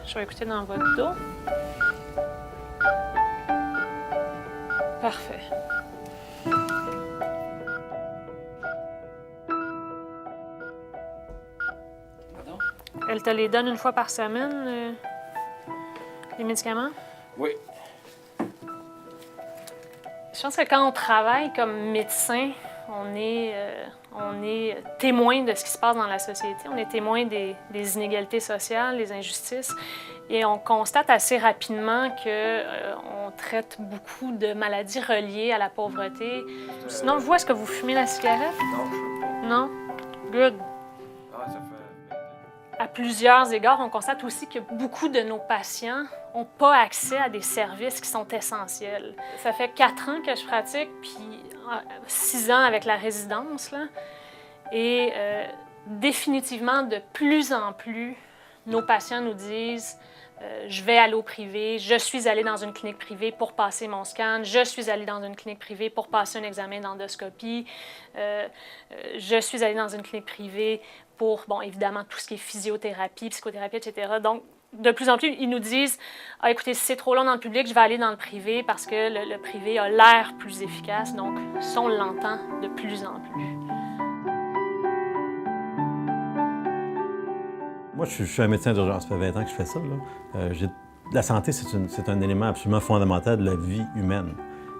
Je vais écouter dans votre dos. Parfait. Pardon? Elle te les donne une fois par semaine, les médicaments? Oui. Je pense que quand on travaille comme médecin, on est témoin de ce qui se passe dans la société. On est témoin des inégalités sociales, des injustices. Et on constate assez rapidement qu'on traite beaucoup de maladies reliées à la pauvreté. Sinon, vous, est-ce que vous fumez la cigarette? Non, je ne peux pas. Non? Good. Ah, ça fait... À plusieurs égards, on constate aussi que beaucoup de nos patients n'ont pas accès à des services qui sont essentiels. Ça fait 4 ans que je pratique, puis 6 ans avec la résidence, là. Et définitivement, de plus en plus, nos patients nous disent je vais aller au privé, je suis allé dans une clinique privée pour passer mon scan, je suis allé dans une clinique privée pour passer un examen d'endoscopie, je suis allé dans une clinique privée pour, bon, évidemment, tout ce qui est physiothérapie, psychothérapie, etc. Donc, de plus en plus, ils nous disent « Ah, écoutez, si c'est trop long dans le public, je vais aller dans le privé parce que le privé a l'air plus efficace. » Donc, ça, on l'entend de plus en plus. Moi, je suis un médecin d'urgence. Ça fait 20 ans que je fais ça. La santé, c'est un élément absolument fondamental de la vie humaine.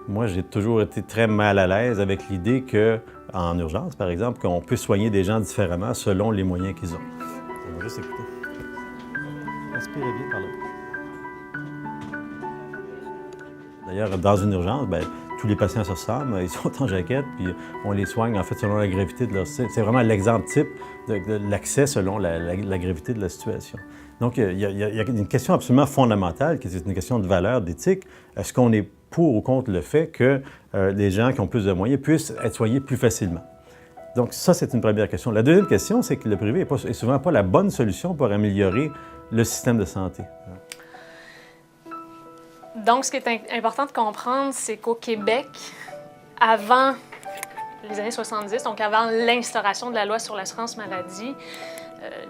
Moi, j'ai toujours été très mal à l'aise avec l'idée qu'en urgence, par exemple, qu'on peut soigner des gens différemment selon les moyens qu'ils ont. On va juste écouter. Respirez bien par là. D'ailleurs, dans une urgence, bien, tous les patients se ressemblent, ils sont en jaquette, puis on les soigne en fait selon la gravité de leur situation. C'est vraiment l'exemple type de l'accès selon la gravité de la situation. Donc, il y a une question absolument fondamentale, qui est une question de valeur, d'éthique. Est-ce qu'on est pour ou contre le fait que les gens qui ont plus de moyens puissent être soignés plus facilement? Donc, ça, c'est une première question. La deuxième question, c'est que le privé n'est souvent pas la bonne solution pour améliorer le système de santé. Donc, ce qui est important de comprendre, c'est qu'au Québec, avant les années 70, donc avant l'instauration de la loi sur l'assurance maladie,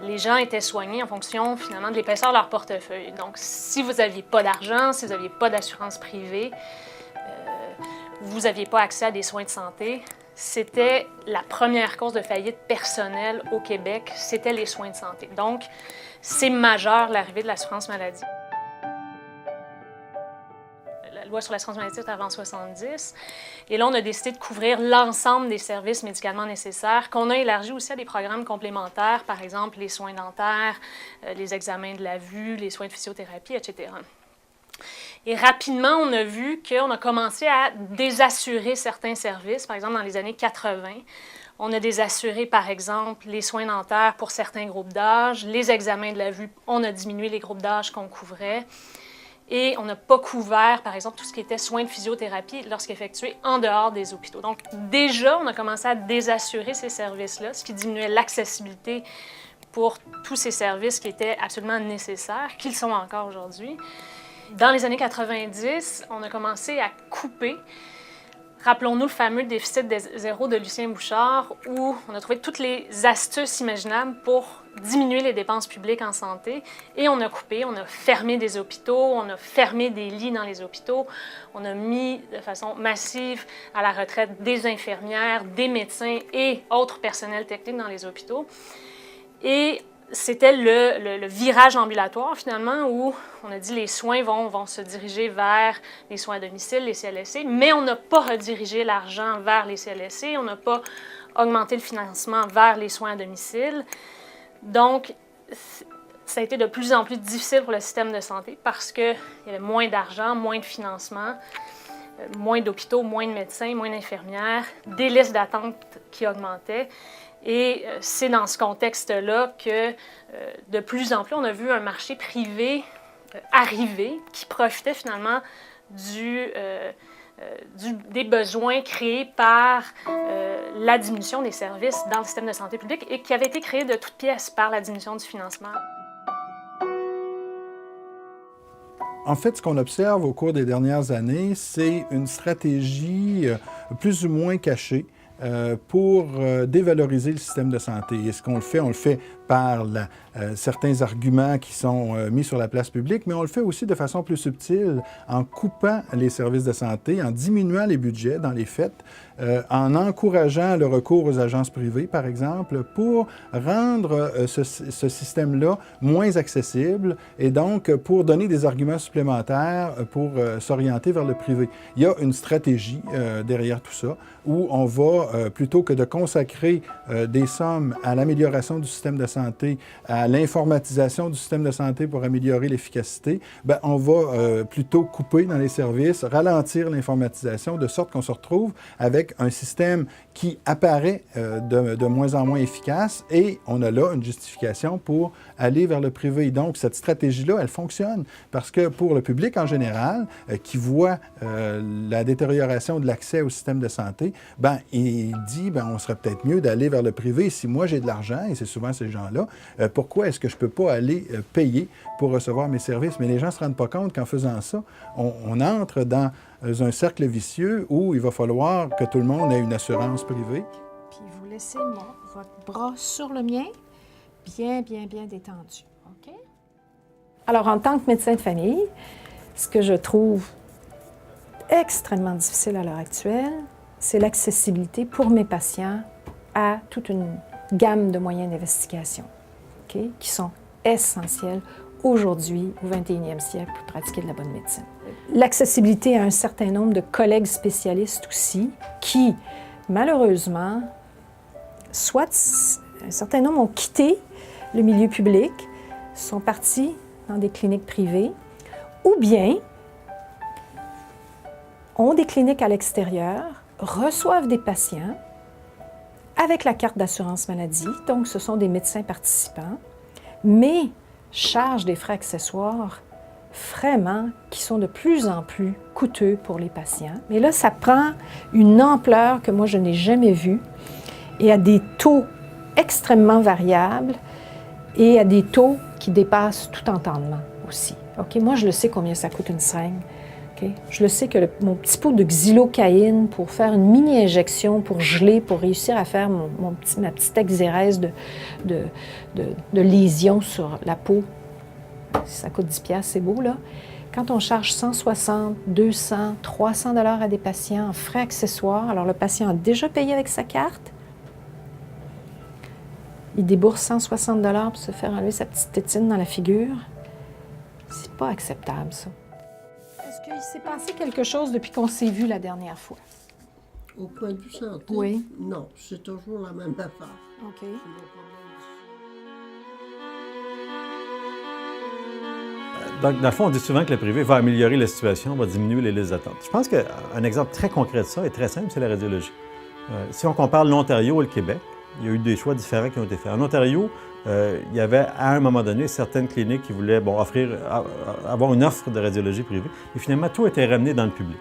les gens étaient soignés en fonction, finalement, de l'épaisseur de leur portefeuille. Donc, si vous n'aviez pas d'argent, si vous n'aviez pas d'assurance privée, vous n'aviez pas accès à des soins de santé, c'était la première cause de faillite personnelle au Québec, c'était les soins de santé. Donc, c'est majeur l'arrivée de l'assurance maladie. La loi sur l'assurance maladie est avant 70. Et là, on a décidé de couvrir l'ensemble des services médicalement nécessaires, qu'on a élargi aussi à des programmes complémentaires, par exemple les soins dentaires, les examens de la vue, les soins de physiothérapie, etc. Et rapidement, on a vu qu'on a commencé à désassurer certains services. Par exemple, dans les années 80, on a désassuré, par exemple, les soins dentaires pour certains groupes d'âge, les examens de la vue, on a diminué les groupes d'âge qu'on couvrait. Et on n'a pas couvert, par exemple, tout ce qui était soins de physiothérapie lorsqu'effectué en dehors des hôpitaux. Donc, déjà, on a commencé à désassurer ces services-là, ce qui diminuait l'accessibilité pour tous ces services qui étaient absolument nécessaires, qu'ils sont encore aujourd'hui. Dans les années 90, on a commencé à couper. Rappelons-nous le fameux déficit zéro de Lucien Bouchard, où on a trouvé toutes les astuces imaginables pour diminuer les dépenses publiques en santé. Et on a coupé, on a fermé des hôpitaux, on a fermé des lits dans les hôpitaux, on a mis de façon massive à la retraite des infirmières, des médecins et autres personnels techniques dans les hôpitaux. Et c'était le virage ambulatoire, finalement, où on a dit les soins vont se diriger vers les soins à domicile, les CLSC, mais on n'a pas redirigé l'argent vers les CLSC, on n'a pas augmenté le financement vers les soins à domicile. Donc, ça a été de plus en plus difficile pour le système de santé parce qu'il y avait moins d'argent, moins de financement, moins d'hôpitaux, moins de médecins, moins d'infirmières, des listes d'attente qui augmentaient. Et c'est dans ce contexte-là que, de plus en plus, on a vu un marché privé arriver qui profitait finalement des besoins créés par la diminution des services dans le système de santé publique et qui avait été créé de toutes pièces par la diminution du financement. En fait, ce qu'on observe au cours des dernières années, c'est une stratégie plus ou moins cachée pour dévaloriser le système de santé. Et ce qu'on le fait par certains arguments qui sont mis sur la place publique, mais on le fait aussi de façon plus subtile en coupant les services de santé, en diminuant les budgets dans les faits, en encourageant le recours aux agences privées, par exemple, pour rendre ce système-là moins accessible et donc pour donner des arguments supplémentaires pour s'orienter vers le privé. Il y a une stratégie derrière tout ça où on va, plutôt que de consacrer des sommes à l'amélioration du système de santé, à l'informatisation du système de santé pour améliorer l'efficacité, bien, on va plutôt couper dans les services, ralentir l'informatisation, de sorte qu'on se retrouve avec un système qui apparaît de moins en moins efficace et on a là une justification pour aller vers le privé. Donc, cette stratégie-là, elle fonctionne parce que pour le public en général, qui voit la détérioration de l'accès au système de santé, bien, il dit, bien, on serait peut-être mieux d'aller vers le privé. Si moi, j'ai de l'argent, et c'est souvent ces gens-là, pourquoi est-ce que je ne peux pas aller payer pour recevoir mes services? Mais les gens ne se rendent pas compte qu'en faisant ça, on entre dans un cercle vicieux où il va falloir que tout le monde ait une assurance privée. Puis vous laissez votre bras sur le mien, bien détendu. OK? Alors, en tant que médecin de famille, ce que je trouve extrêmement difficile à l'heure actuelle, c'est l'accessibilité pour mes patients à toute une gamme de moyens d'investigation, OK, qui sont essentiels aujourd'hui, au 21e siècle, pour pratiquer de la bonne médecine. L'accessibilité à un certain nombre de collègues spécialistes aussi, qui, malheureusement, soit un certain nombre ont quitté le milieu public, sont partis dans des cliniques privées, ou bien ont des cliniques à l'extérieur, reçoivent des patients avec la carte d'assurance maladie, donc ce sont des médecins participants, mais chargent des frais accessoires vraiment qui sont de plus en plus coûteux pour les patients. Mais là, ça prend une ampleur que moi, je n'ai jamais vue et à des taux extrêmement variables et à des taux qui dépassent tout entendement aussi. OK? Moi, je le sais combien ça coûte une seringue. Okay? Je le sais que mon petit pot de xylocaïne pour faire une mini-injection, pour geler, pour réussir à faire ma petite exérèse de lésion sur la peau, si ça coûte 10$, c'est beau, là. Quand on charge 160, 200, 300 $ à des patients en frais accessoires, alors le patient a déjà payé avec sa carte, il débourse 160 $ pour se faire enlever sa petite tétine dans la figure. C'est pas acceptable, ça. Est-ce qu'il s'est passé quelque chose depuis qu'on s'est vu la dernière fois? Au point de vue santé? Oui. Non, c'est toujours la même affaire. OK. Donc, dans le fond, on dit souvent que le privé va améliorer la situation, va diminuer les listes d'attente. Je pense qu'un exemple très concret de ça est très simple, c'est la radiologie. Si on compare l'Ontario et le Québec, il y a eu des choix différents qui ont été faits. En Ontario, il y avait à un moment donné certaines cliniques qui voulaient avoir une offre de radiologie privée, et finalement, tout a été ramené dans le public.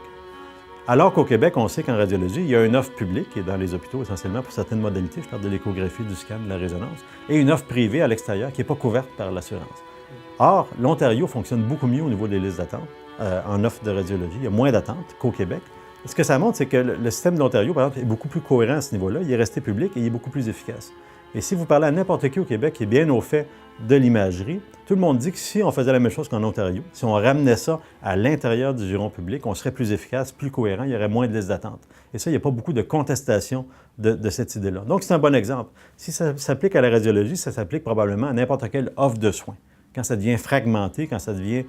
Alors qu'au Québec, on sait qu'en radiologie, il y a une offre publique qui est dans les hôpitaux essentiellement pour certaines modalités, je parle de l'échographie, du scan, de la résonance, et une offre privée à l'extérieur qui n'est pas couverte par l'assurance. Or, l'Ontario fonctionne beaucoup mieux au niveau des listes d'attente en offre de radiologie. Il y a moins d'attentes qu'au Québec. Ce que ça montre, c'est que le système de l'Ontario, par exemple, est beaucoup plus cohérent à ce niveau-là. Il est resté public et il est beaucoup plus efficace. Et si vous parlez à n'importe qui au Québec qui est bien au fait de l'imagerie, tout le monde dit que si on faisait la même chose qu'en Ontario, si on ramenait ça à l'intérieur du giron public, on serait plus efficace, plus cohérent, il y aurait moins de listes d'attente. Et ça, il n'y a pas beaucoup de contestation de cette idée-là. Donc, c'est un bon exemple. Si ça s'applique à la radiologie, ça s'applique probablement à n'importe quelle offre de soins. Quand ça devient fragmenté, quand ça devient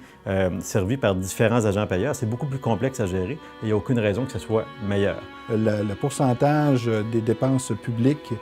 servi par différents agents payeurs, c'est beaucoup plus complexe à gérer et il n'y a aucune raison que ce soit meilleur. Le pourcentage des dépenses publiques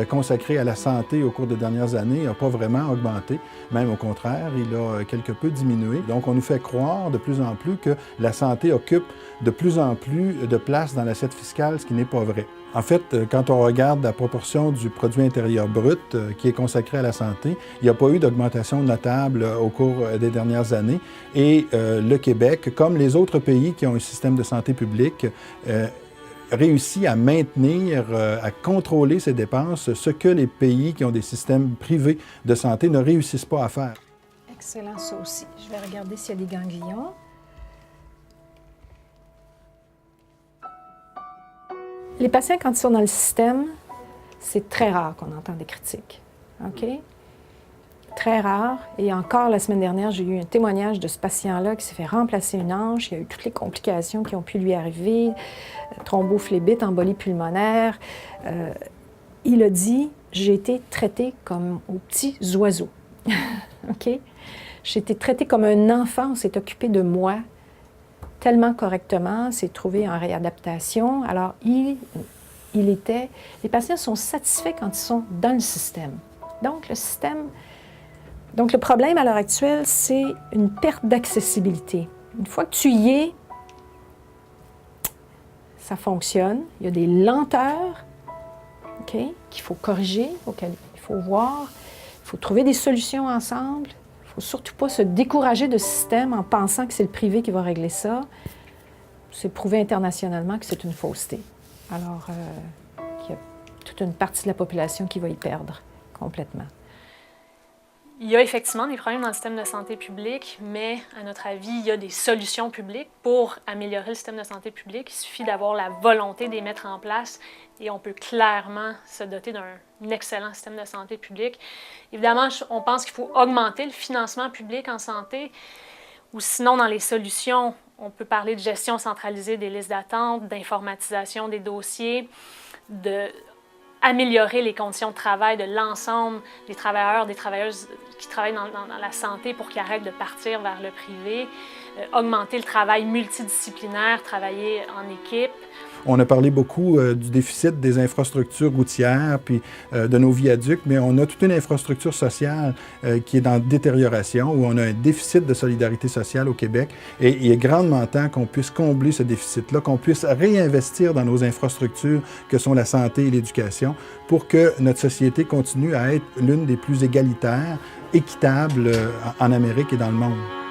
consacrées à la santé au cours des dernières années n'a pas vraiment augmenté. Même au contraire, il a quelque peu diminué. Donc, on nous fait croire de plus en plus que la santé occupe de plus en plus de place dans l'assiette fiscale, ce qui n'est pas vrai. En fait, quand on regarde la proportion du produit intérieur brut qui est consacré à la santé, il n'y a pas eu d'augmentation notable au cours des dernières années. Et le Québec, comme les autres pays qui ont un système de santé publique, réussit à maintenir, à contrôler ses dépenses, ce que les pays qui ont des systèmes privés de santé ne réussissent pas à faire. Excellent, ça aussi. Je vais regarder s'il y a des ganglions. Les patients, quand ils sont dans le système, c'est très rare qu'on entende des critiques. OK? très rare. Et encore la semaine dernière, j'ai eu un témoignage de ce patient-là qui s'est fait remplacer une hanche. Il y a eu toutes les complications qui ont pu lui arriver, thrombophlébite, embolie pulmonaire. Il a dit, j'ai été traité comme aux petits oiseaux. OK? J'ai été traité comme un enfant, on s'est occupé de moi tellement correctement, s'est trouvé en réadaptation. Alors, les patients sont satisfaits quand ils sont dans le système. Donc, le problème à l'heure actuelle, c'est une perte d'accessibilité. Une fois que tu y es, ça fonctionne. Il y a des lenteurs, OK, qu'il faut corriger, il faut voir, il faut trouver des solutions ensemble. Il ne faut surtout pas se décourager de système en pensant que c'est le privé qui va régler ça. C'est prouvé internationalement que c'est une fausseté. Alors, il y a toute une partie de la population qui va y perdre complètement. Il y a effectivement des problèmes dans le système de santé publique, mais à notre avis, il y a des solutions publiques pour améliorer le système de santé publique. Il suffit d'avoir la volonté de les mettre en place et on peut clairement se doter d'un excellent système de santé publique. Évidemment, on pense qu'il faut augmenter le financement public en santé ou sinon, dans les solutions, on peut parler de gestion centralisée des listes d'attente, d'informatisation des dossiers, d'améliorer les conditions de travail de l'ensemble des travailleurs, des travailleuses qui travaillent dans la santé pour qu'ils arrêtent de partir vers le privé, augmenter le travail multidisciplinaire, travailler en équipe. On a parlé beaucoup du déficit des infrastructures routières puis de nos viaducs, mais on a toute une infrastructure sociale qui est dans détérioration, où on a un déficit de solidarité sociale au Québec. Et il est grandement temps qu'on puisse combler ce déficit-là, qu'on puisse réinvestir dans nos infrastructures que sont la santé et l'éducation pour que notre société continue à être l'une des plus égalitaires, équitables en Amérique et dans le monde.